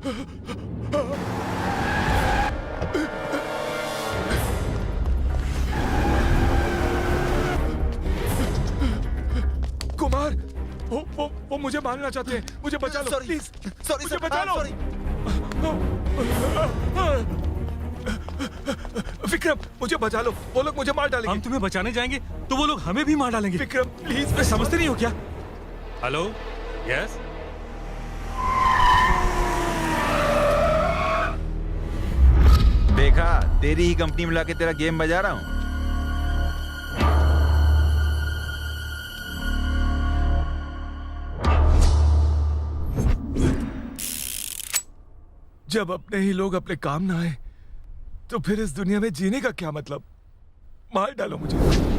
कुमार, वो मुझे मारना चाहते हैं। मुझे बचा लो प्लीज। सॉरी मुझे बचा लो। विक्रम, मुझे बचा लो। वो लोग मुझे मार डालेंगे। हम तुम्हें बचाने जाएंगे तो वो लोग हमें भी मार डालेंगे। विक्रम प्लीज। मैं समझते नहीं हो क्या? Hello, yes. देखा, तेरी ही कंपनी मिला के तेरा गेम बजा रहा हूँ। जब अपने ही लोग अपने काम ना आए तो फिर इस दुनिया में जीने का क्या मतलब? मार डालो मुझे।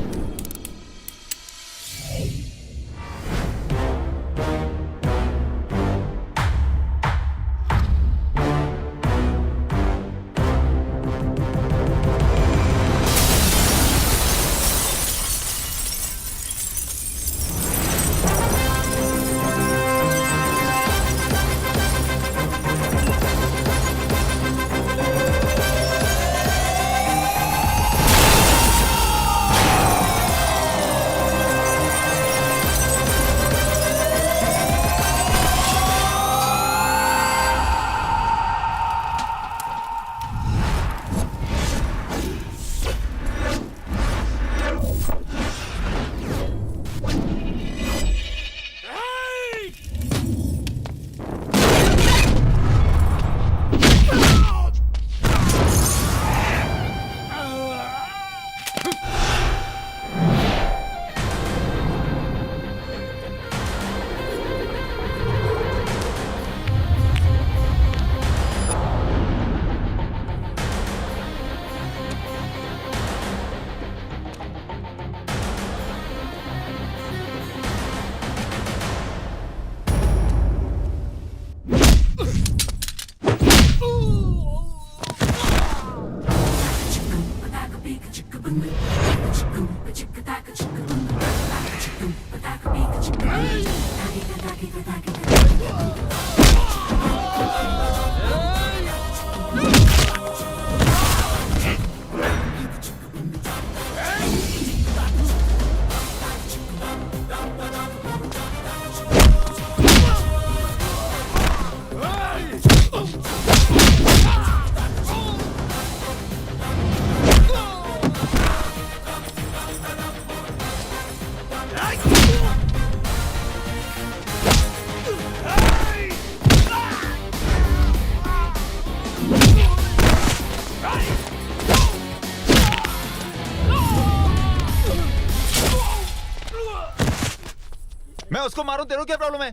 मैं उसको मारूं, तेरे को क्या प्रॉब्लम है?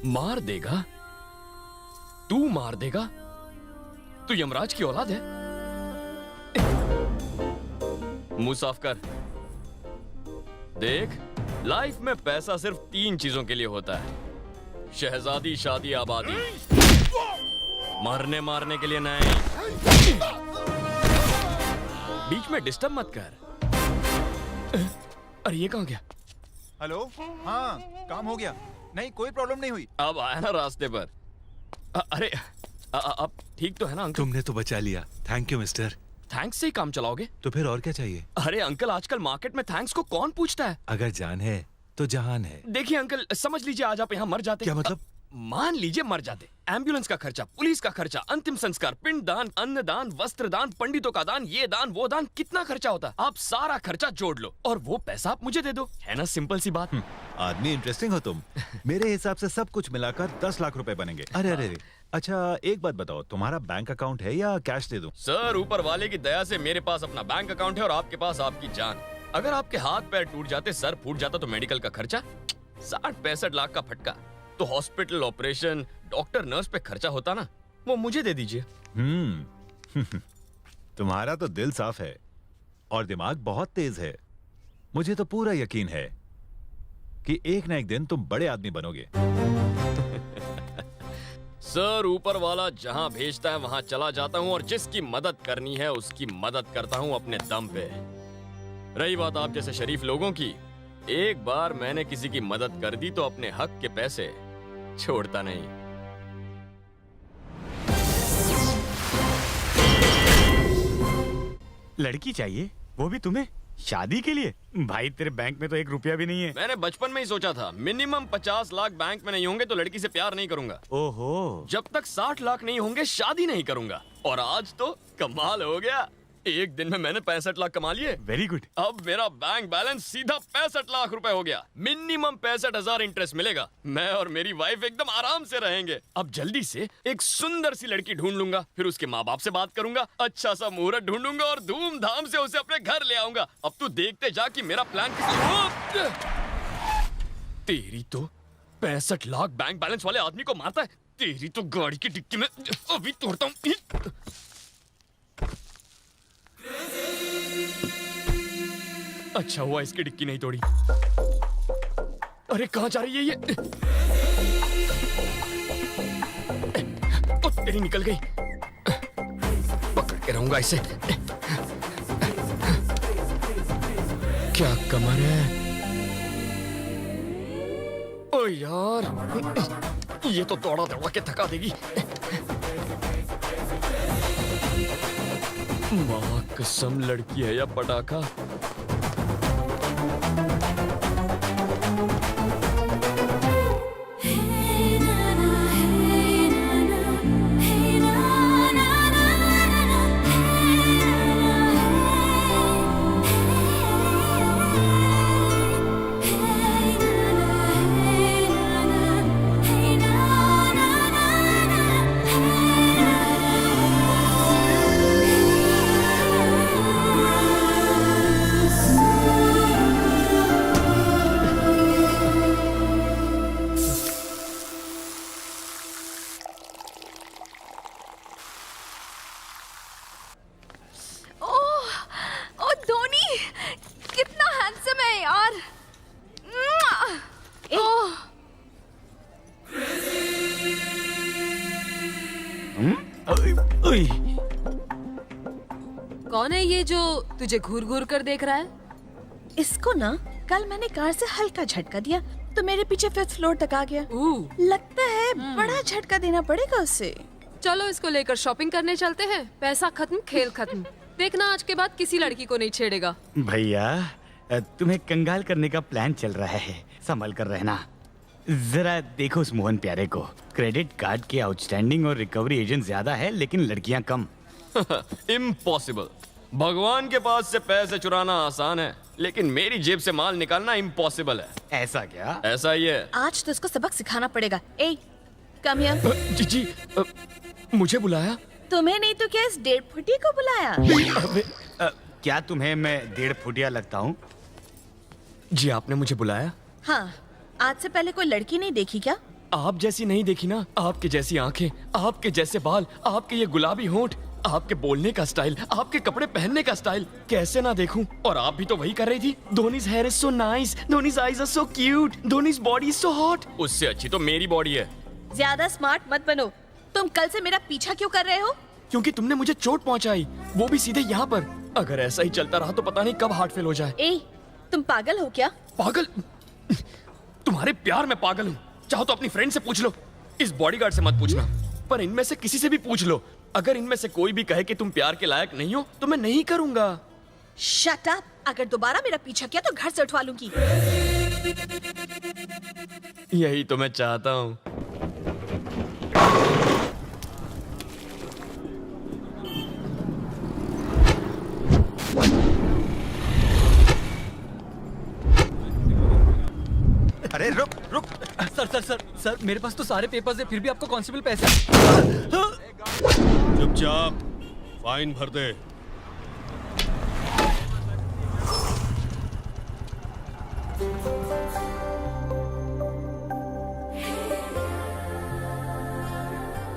मार देगा? तू मार देगा? तू यमराज की औलाद है? मुंह साफ कर। देख, लाइफ में पैसा सिर्फ 3 चीजों के लिए होता है: शहजादी, शादी, आबादी। मारने के लिए नहीं। बीच में डिस्टर्ब मत कर। अरे ये कहाँ गया? हेलो, हाँ काम हो गया। नहीं, कोई प्रॉब्लम नहीं हुई। अब आया ना रास्ते पर। अरे अब ठीक तो है ना अंकल? तुमने तो बचा लिया। Thank you mister. थैंक्स से ही काम चलाओगे? तो फिर और क्या चाहिए? अरे अंकल, आजकल मार्केट में थैंक्स को कौन पूछता है? अगर जान है तो जहान है। देखिए अंकल, समझ लीजिए आज आप यहाँ मर जाते। क्या मतलब? मान लीजिए मर जाते। एम्बुलेंस का खर्चा, पुलिस का खर्चा, अंतिम संस्कार, पिंड दान, अन्न दान, वस्त्र दान, पंडितों का दान, ये दान वो दान, कितना खर्चा होता? आप सारा खर्चा जोड़ लो और वो पैसा आप मुझे दे दो। है ना सिंपल सी बात? आदमी इंटरेस्टिंग हो तुम। मेरे हिसाब से सब कुछ मिलाकर 10 लाख रुपए बनेंगे। अरे अरे, अच्छा एक बात बताओ, तुम्हारा बैंक अकाउंट है या कैश दे दूं? सर, ऊपर वाले की दया से मेरे पास अपना बैंक अकाउंट है और आपके पास आपकी जान। अगर आपके हाथ पैर टूट जाते, सर फूट जाता तो मेडिकल का खर्चा 60-65 लाख का फटका, तो हॉस्पिटल, ऑपरेशन, डॉक्टर, नर्स पे खर्चा होता ना, वो मुझे दे दीजिए। तुम्हारा तो दिल साफ है और दिमाग बहुत तेज है। मुझे तो पूरा यकीन है कि एक ना एक दिन तुम बड़े आदमी बनोगे। सर, ऊपर वाला जहां भेजता है वहां चला जाता हूं और जिसकी मदद करनी है उसकी मदद करता हूं अपने दम पे। रही बात आप जैसे शरीफ लोगों की, एक बार मैंने किसी की मदद कर दी तो अपने हक के पैसे छोड़ता नहीं। लड़की चाहिए, वो भी तुम्हें शादी के लिए? भाई तेरे बैंक में तो 1 रुपया भी नहीं है। मैंने बचपन में ही सोचा था मिनिमम 50 लाख बैंक में नहीं होंगे तो लड़की से प्यार नहीं करूंगा। ओहो, जब तक 60 लाख नहीं होंगे शादी नहीं करूंगा। और आज तो कमाल हो गया, एक दिन में मैंने 65 लाख कमा लिए। Very good. अब मेरा बैंक बैलेंस सीधा 65 लाख रुपए हो गया। मिनिमम 65,000 इंटरेस्ट मिलेगा। मैं और मेरी वाइफ एकदम आराम से रहेंगे। अब जल्दी से एक सुंदर सी लड़की ढूंढ लूंगा, फिर उसके माँ बाप से बात करूंगा, अच्छा सा मुहूर्त ढूंढूंगा और धूमधाम से उसे अपने घर ले आऊंगा। अब तू देखते जा कि मेरा प्लान तेरी तो 65 लाख बैंक बैलेंस वाले आदमी को मारता है। तेरी तो गाड़ी की डिक्की में अभी तोड़ता हूँ। अच्छा हुआ इसकी डिक्की नहीं तोड़ी। अरे कहाँ जा रही है ये? ओ, तेरी निकल गई। पकड़ के रहूंगा इसे। क्या कमर है? ओ यार, ये तो दौड़ा दौड़ा के थका देगी। माँ कसम, लड़की है या पटाखा? कौन है ये जो तुझे घूर घूर कर देख रहा है? इसको ना कल मैंने कार से हल्का झटका दिया तो मेरे पीछे 5th फ्लोर तक आ गया। लगता है बड़ा झटका देना पड़ेगा उसे। चलो इसको लेकर शॉपिंग करने चलते हैं। पैसा खत्म, खेल खत्म। देखना आज के बाद किसी लड़की को नहीं छेड़ेगा। भैया तुम्हें कंगाल करने का प्लान चल रहा है, संभल कर रहना। जरा देखो उस मोहन प्यारे को। क्रेडिट कार्ड के आउटस्टैंडिंग और रिकवरी एजेंट ज्यादा है लेकिन लड़कियां कम। इम्पॉसिबल। भगवान के पास से पैसे चुराना आसान है लेकिन मेरी जेब से माल निकालना इम्पॉसिबल है। ऐसा क्या? ऐसा ही है। आज तो इसको सबक सिखाना पड़ेगा। ए, कम हियर। जी, मुझे बुलाया? तुम्हें नहीं तो क्या इस 1.5 फुटी को बुलाया? अबे, क्या तुम्हें मैं 1.5 फुटिया लगता हूँ? जी आपने मुझे बुलाया? हाँ, आज से पहले कोई लड़की नहीं देखी क्या? आप जैसी नहीं देखी ना। आपके जैसी आंखें, आपके जैसे बाल, आपके ये गुलाबी होंठ, आपके बोलने का स्टाइल, आपके कपड़े पहनने का स्टाइल, कैसे ना देखूं। और आप भी तो वही कर रही थी। Dhoni's hair is so nice, Dhoni's eyes are so cute, Dhoni's body is so hot. उससे अच्छी तो मेरी बॉडी है। ज्यादा स्मार्ट मत बनो। तुम कल से मेरा पीछा क्यों कर रहे हो? क्योंकि तुमने मुझे चोट पहुंचाई, वो भी सीधे यहाँ पर। अगर ऐसा ही चलता रहा तो पता नहीं कब हार्ट फेल हो जाए। ए, तुम पागल हो क्या? पागल? तुम्हारे प्यार में पागल हूँ। चाहो तो अपनी फ्रेंड से पूछ लो, इस बॉडीगार्ड से मत पूछना। पर इनमें से किसी से भी पूछ लो। अगर इनमें से कोई भी कहे कि तुम प्यार के लायक नहीं हो तो मैं नहीं करूंगा। Shut up. अगर दोबारा मेरा पीछा किया तो घर से उठवा लूंगी। यही तो मैं चाहता हूँ। अरे रुक रुक। सर मेरे पास तो सारे पेपर्स है, फिर भी आपको कांस्टेबल पैसे। चुपचाप फाइन भर दे।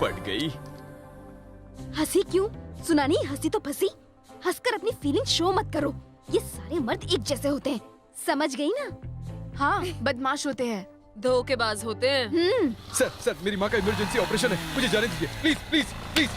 पट गई। हंसी क्यों? सुना नहीं, हंसी तो फंसी। हंसकर अपनी फीलिंग शो मत करो। ये सारे मर्द एक जैसे होते हैं, समझ गई ना? हाँ, बदमाश होते हैं, धोखेबाज होते हैं। सर मेरी माँ का इमरजेंसी ऑपरेशन है, मुझे जाने दीजिए प्लीज प्लीज प्लीज।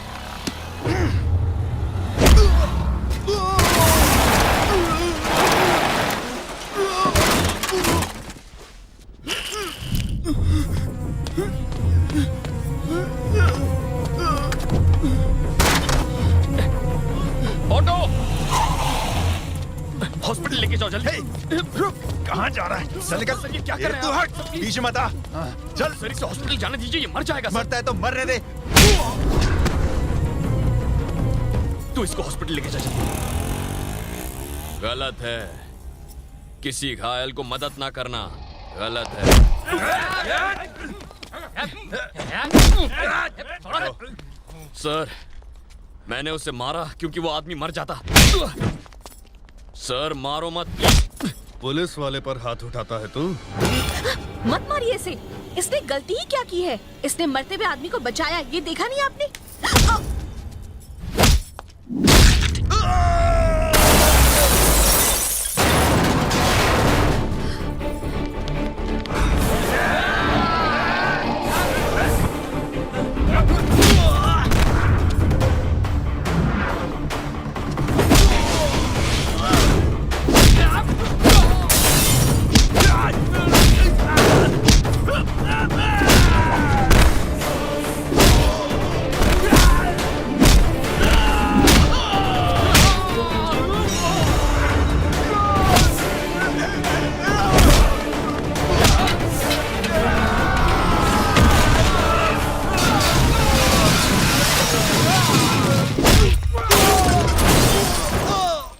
जा रहा है? चल निकल। सर, ये क्या कर रहे हैं तू आप? हट, बीच में मत आ। चल। सर, इसे हॉस्पिटल जाने दीजिए, ये मर जाएगा सर। मरता है तो मरने दे। तू इसको हॉस्पिटल लेके जा जल्दी। गलत है, किसी घायल को मदद ना करना गलत है। सर, मैंने उसे मारा क्योंकि वो आदमी मर जाता। सर, मारो मत। पुलिस वाले पर हाथ उठाता है तू? मत मारिए इसे, इसने गलती ही क्या की है? इसने मरते हुए आदमी को बचाया, ये देखा नहीं आपने?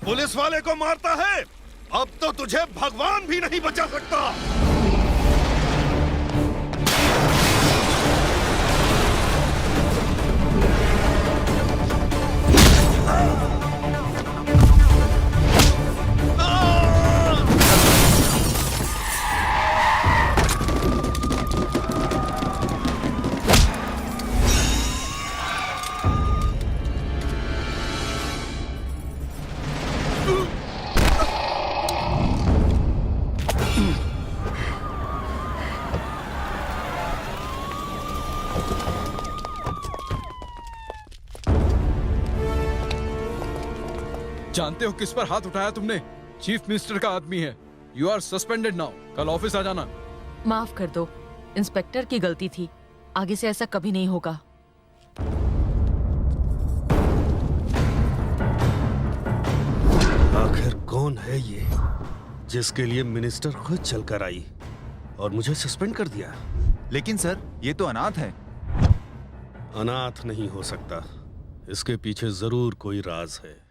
पुलिस वाले को मारता है? अब तो तुझे भगवान भी नहीं बचा सकता। जानते हो किस पर हाथ उठाया तुमने? चीफ मिनिस्टर का आदमी है। You are suspended now. कल ऑफिस आ जाना। माफ कर दो, इंस्पेक्टर की गलती थी। आगे से ऐसा कभी नहीं होगा। आखिर कौन है ये जिसके लिए मिनिस्टर खुद चलकर आई और मुझे सस्पेंड कर दिया? लेकिन सर, ये तो अनाथ है। अनाथ नहीं हो सकता, इसके पीछे जरूर कोई राज है।